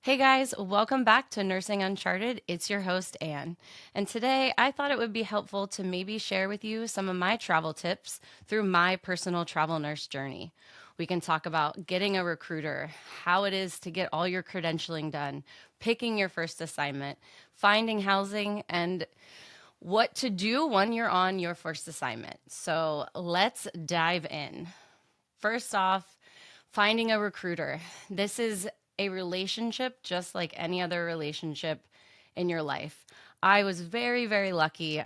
Hey guys, welcome back to Nursing Uncharted. It's your host, Anne. And today I thought it would be helpful to maybe share with you some of my travel tips through my personal travel nurse journey. We can talk about getting a recruiter, how it is to get all your credentialing done, picking your first assignment, finding housing, and what to do when you're on your first assignment. So let's dive in. First off, finding a recruiter. This is a relationship just like any other relationship in your life. I was very, very lucky.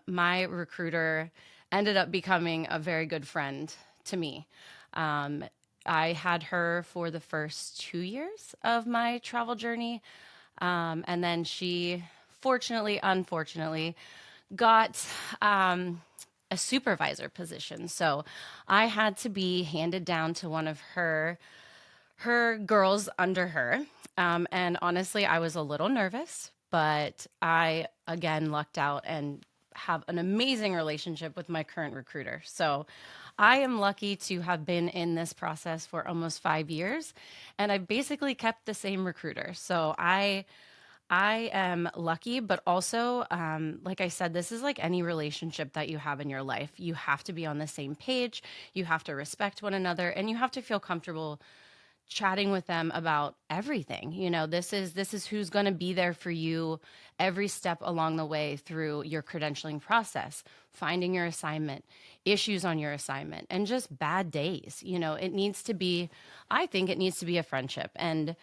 My recruiter ended up becoming a very good friend to me. Um, I had her for the first 2 years of my travel journey. And then she, fortunately, unfortunately, got a supervisor position. So I had to be handed down to one of her girls under her. And honestly, I was a little nervous, but I again lucked out and have an amazing relationship with my current recruiter. So I am lucky to have been in this process for almost 5 years, and I've basically kept the same recruiter. So I am lucky, but also, like I said, this is like any relationship that you have in your life. You have to be on the same page, you have to respect one another, and you have to feel comfortable chatting with them about everything. This is who's going to be there for you every step along the way through your credentialing process, finding your assignment, issues on your assignment, and just bad days. It needs to be, I think it needs to be a friendship. And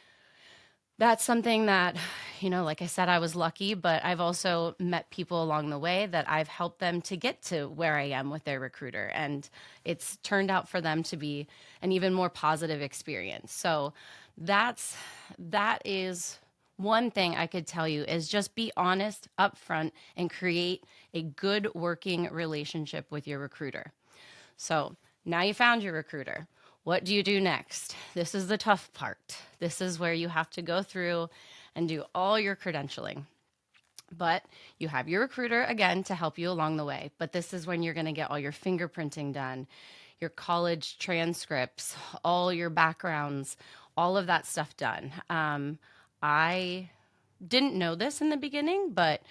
that's something that, like I said, I was lucky, but I've also met people along the way that I've helped them to get to where I am with their recruiter. And it's turned out for them to be an even more positive experience. So that is one thing I could tell you is just be honest upfront and create a good working relationship with your recruiter. So now you found your recruiter. What do you do next? This is the tough part. This is where you have to go through and do all your credentialing. But you have your recruiter again to help you along the way. But this is when you're going to get all your fingerprinting done, your college transcripts, all your backgrounds, all of that stuff done. I didn't know this in the beginning, but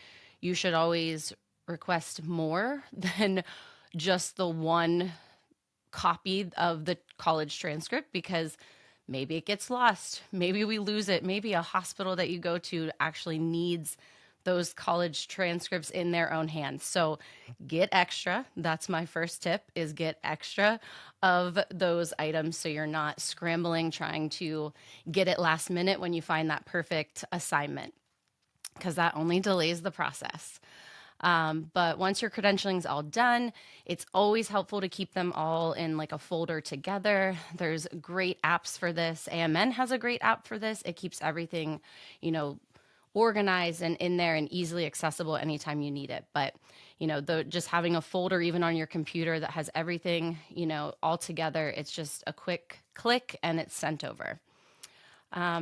you should always request more than just the one copy of the college transcript because maybe it gets lost. Maybe we lose it. Maybe a hospital that you go to actually needs those college transcripts in their own hands. So get extra. That's my first tip is get extra of those items so you're not scrambling trying to get it last minute when you find that perfect assignment because that only delays the process. But once your credentialing's all done, it's always helpful to keep them all in like a folder together. There's great apps for this. AMN has a great app for this. It keeps everything, organized and in there and easily accessible anytime you need it. But, just having a folder even on your computer that has everything, all together, it's just a quick click and it's sent over.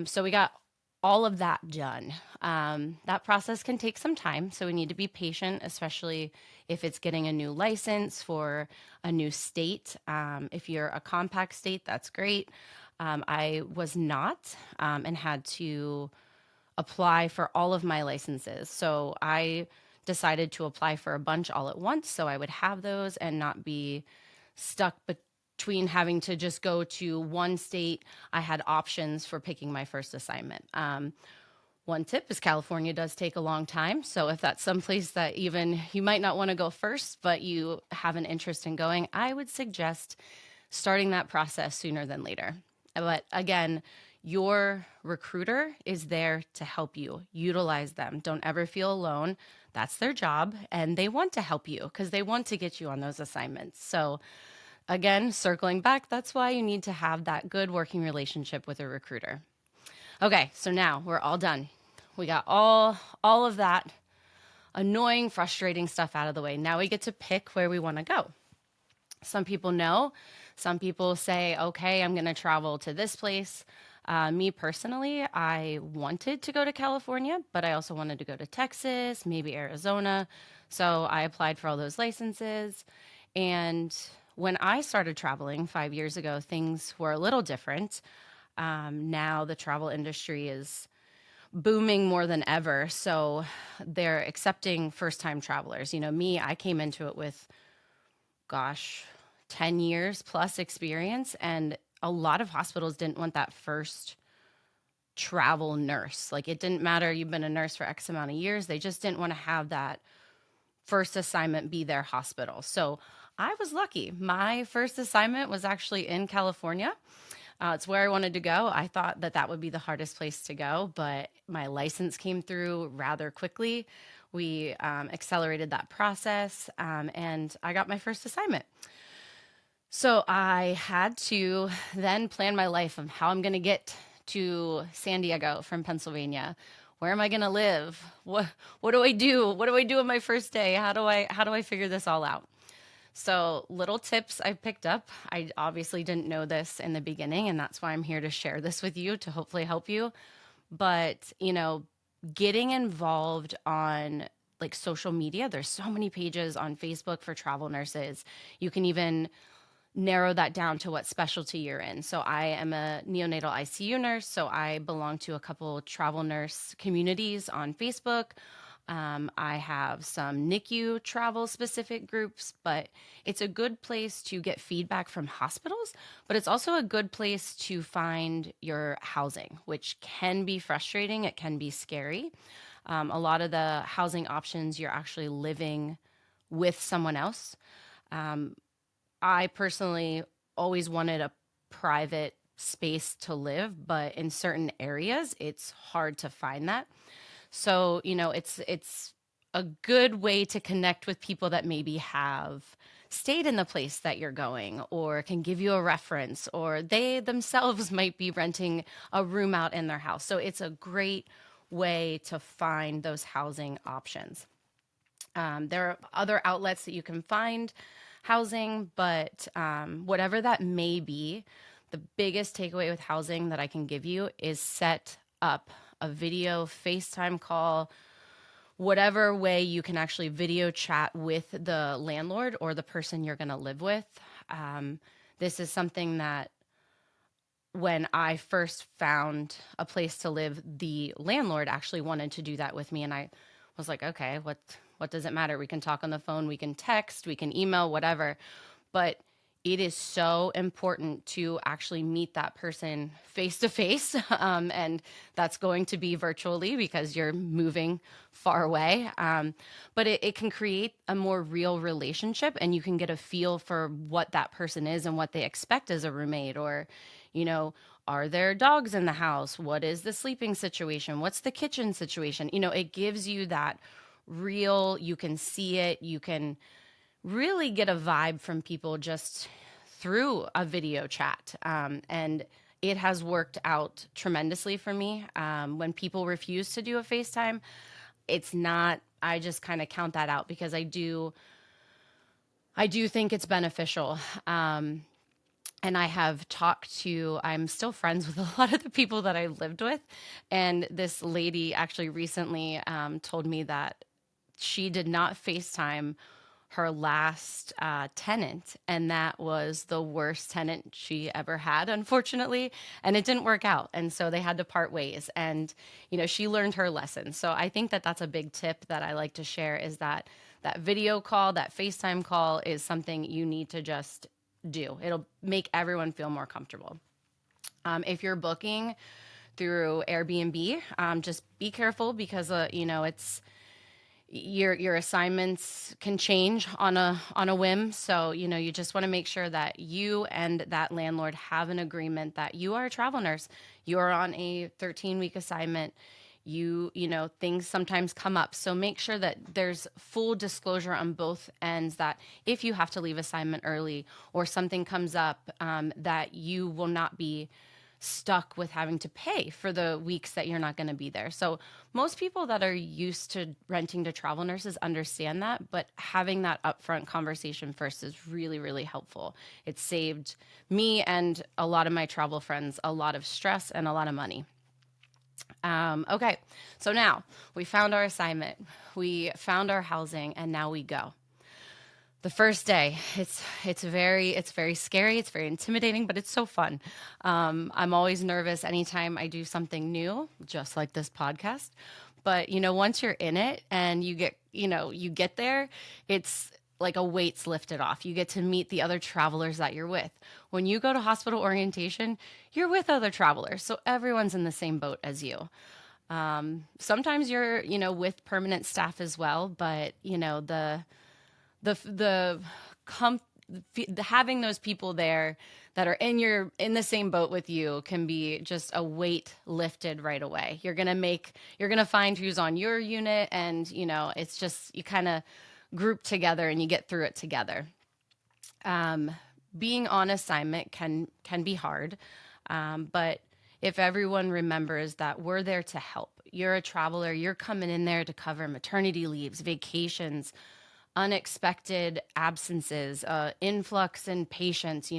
So we got all of that done. That process can take some time, so we need to be patient, especially if it's getting a new license for a new state. If you're a compact state, that's great. I was not and had to apply for all of my licenses. So I decided to apply for a bunch all at once so I would have those and not be stuck between having to just go to one state. I had options for picking my first assignment. One tip is California does take a long time. So if that's someplace that even you might not want to go first, but you have an interest in going, I would suggest starting that process sooner than later. But again, your recruiter is there to help you. Utilize them. Don't ever feel alone. That's their job. And they want to help you because they want to get you on those assignments. So again, circling back, that's why you need to have that good working relationship with a recruiter. Okay, so now we're all done. We got all of that annoying, frustrating stuff out of the way. Now we get to pick where we want to go. Some people know. Some people say, okay, I'm going to travel to this place. Me personally, I wanted to go to California, but I also wanted to go to Texas, maybe Arizona. So I applied for all those licenses. And when I started traveling 5 years ago, things were a little different. Now the travel industry is booming more than ever. So they're accepting first time travelers. Me, I came into it with, gosh, 10 years plus experience. And a lot of hospitals didn't want that first travel nurse. Like it didn't matter, you've been a nurse for X amount of years. They just didn't want to have that first assignment be their hospital. So I was lucky. My first assignment was actually in California. It's where I wanted to go. I thought that that would be the hardest place to go, but my license came through rather quickly. We accelerated that process, and I got my first assignment. So I had to then plan my life of how I'm going to get to San Diego from Pennsylvania. Where am I going to live? What do I do? What do I do on my first day? How do I figure this all out? So, little tips I picked up. I obviously didn't know this in the beginning, and that's why I'm here to share this with you to hopefully help you. But, getting involved on like social media, there's so many pages on Facebook for travel nurses. You can even narrow that down to what specialty you're in. So I am a neonatal ICU nurse, so I belong to a couple travel nurse communities on Facebook. I have some NICU travel specific groups, but it's a good place to get feedback from hospitals, but it's also a good place to find your housing, which can be frustrating. It can be scary. A lot of the housing options, you're actually living with someone else. I personally always wanted a private space to live, but in certain areas, it's hard to find that. So, it's a good way to connect with people that maybe have stayed in the place that you're going or can give you a reference, or they themselves might be renting a room out in their house. So, it's a great way to find those housing options. There are other outlets that you can find housing, but whatever that may be, the biggest takeaway with housing that I can give you is set up a video FaceTime call, whatever way you can actually video chat with the landlord or the person you're going to live with. This is something that when I first found a place to live, the landlord actually wanted to do that with me. And I was like, okay, what does it matter? We can talk on the phone, we can text, we can email, whatever. But it is so important to actually meet that person face to face. And that's going to be virtually because you're moving far away. But it can create a more real relationship, and you can get a feel for what that person is and what they expect as a roommate. Or, are there dogs in the house? What is the sleeping situation? What's the kitchen situation? It gives you that real, you can see it, you can really get a vibe from people just through a video chat. And it has worked out tremendously for me. When people refuse to do a FaceTime, it's not, I just kind of count that out because I do think it's beneficial. And I have talked to, I'm still friends with a lot of the people that I lived with. And this lady actually recently told me that she did not FaceTime her last tenant, and that was the worst tenant she ever had, unfortunately, and it didn't work out, and so they had to part ways. And she learned her lesson. So I think that that's a big tip that I like to share, is that video call, that FaceTime call, is something you need to just do. It'll make everyone feel more comfortable. If you're booking through Airbnb, just be careful because it's your assignments can change on a whim. So, you just want to make sure that you and that landlord have an agreement that you are a travel nurse. You're on a 13-week assignment. Things sometimes come up. So make sure that there's full disclosure on both ends, that if you have to leave assignment early or something comes up, that you will not be stuck with having to pay for the weeks that you're not going to be there. So most people that are used to renting to travel nurses understand that, but having that upfront conversation first is really, really helpful. It saved me and a lot of my travel friends a lot of stress and a lot of money. Okay, so now we found our assignment, we found our housing, and now we go. The first day, it's very scary, it's very intimidating, but it's so fun. I'm always nervous anytime I do something new, just like this podcast. But once you're in it and you get there, it's like a weight's lifted off. You get to meet the other travelers that you're with. When you go to hospital orientation, you're with other travelers, so everyone's in the same boat as you. Sometimes you're, with permanent staff as well, but the com- having those people there that are in the same boat with you can be just a weight lifted right away. You're gonna find who's on your unit, and it's just you kind of group together and you get through it together. um, Being on assignment can be hard, but if everyone remembers that we're there to help, you're a traveler, you're coming in there to cover maternity leaves, vacations, unexpected absences, influx in patients,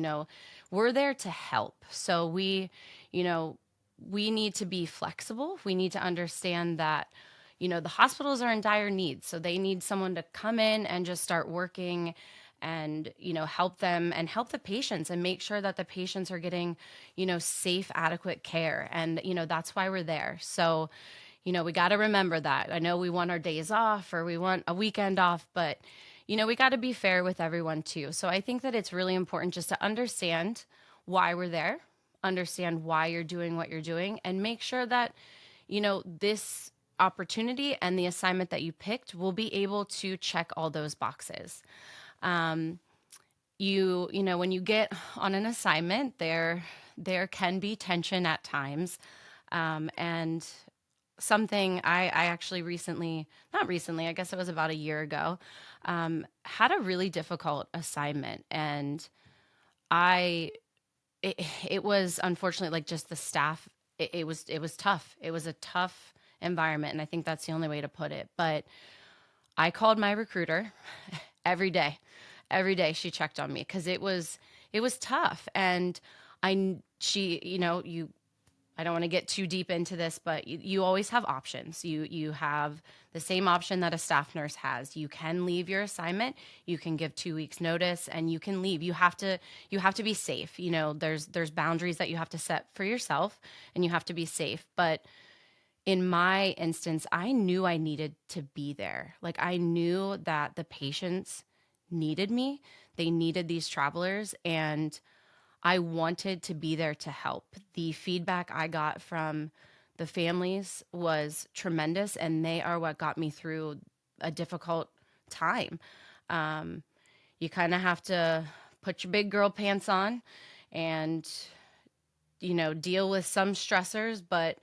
we're there to help. So you know, we need to be flexible. We need to understand that, the hospitals are in dire need. So they need someone to come in and just start working and, help them and help the patients and make sure that the patients are getting, safe, adequate care. And, that's why we're there. So, we got to remember that. I know we want our days off or we want a weekend off, but, we got to be fair with everyone too. So I think that it's really important just to understand why we're there, understand why you're doing what you're doing, and make sure that, this opportunity and the assignment that you picked will be able to check all those boxes. Um, when you get on an assignment, there can be tension at times. And something I actually not recently, I guess it was about a year ago, had a really difficult assignment. And I, it was unfortunately like just the staff, it was tough. It was a tough environment. And I think that's the only way to put it. But I called my recruiter every day. Every day she checked on me because it was tough. And she, I don't want to get too deep into this, but you always have options. You have the same option that a staff nurse has. You can leave your assignment. You can give 2 weeks notice, and you can leave. You have to be safe. There's boundaries that you have to set for yourself, and you have to be safe. But in my instance, I knew I needed to be there. Like I knew that the patients needed me. They needed these travelers, and I wanted to be there to help. The feedback I got from the families was tremendous, and they are what got me through a difficult time. Um, you kind of have to put your big girl pants on and, deal with some stressors, but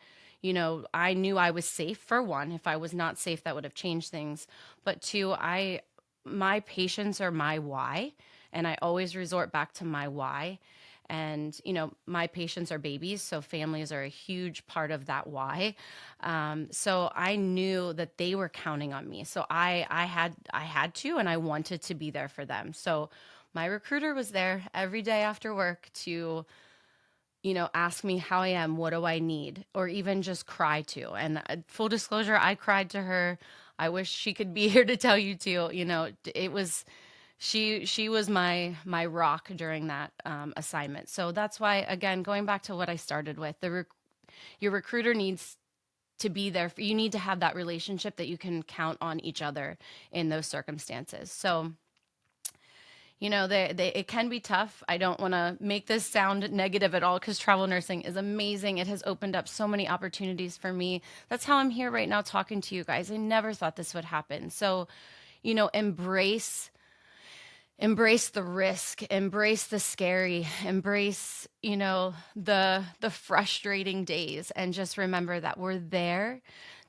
I knew I was safe for one. If I was not safe, that would have changed things. But two, my patients are my why, and I always resort back to my why. And my patients are babies, so families are a huge part of that why. So I knew that they were counting on me. So I had to, and I wanted to be there for them. So my recruiter was there every day after work to ask me how I am, what do I need, or even just cry to. And full disclosure, I cried to her. I wish she could be here to tell you too. It was she was my rock during that assignment. So that's why, again, going back to what I started with, your recruiter needs to be there. You need to have that relationship that you can count on each other in those circumstances. So it can be tough. I don't want to make this sound negative at all because travel nursing is amazing. It has opened up so many opportunities for me. That's how I'm here right now talking to you guys. I never thought this would happen. So, embrace the risk, embrace the scary, embrace, the frustrating days, and just remember that we're there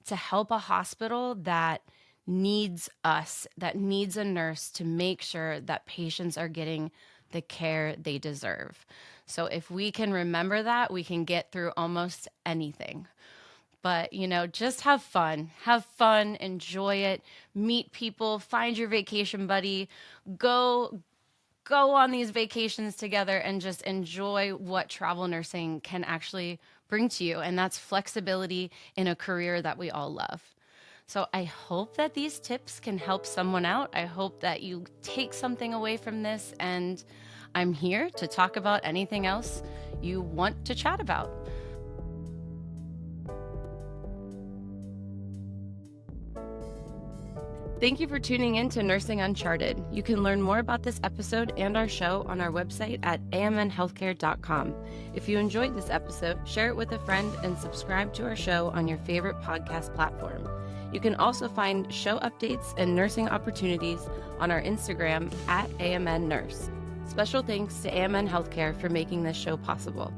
to help a hospital that needs us, that needs a nurse to make sure that patients are getting the care they deserve. So if we can remember that, we can get through almost anything. But, just have fun, enjoy it, meet people, find your vacation buddy, go on these vacations together and just enjoy what travel nursing can actually bring to you. And that's flexibility in a career that we all love. So I hope that these tips can help someone out. I hope that you take something away from this, and I'm here to talk about anything else you want to chat about. Thank you for tuning in to Nursing Uncharted. You can learn more about this episode and our show on our website at amnhealthcare.com. If you enjoyed this episode, share it with a friend and subscribe to our show on your favorite podcast platform. You can also find show updates and nursing opportunities on our Instagram at AMN Nurse. Special thanks to AMN Healthcare for making this show possible.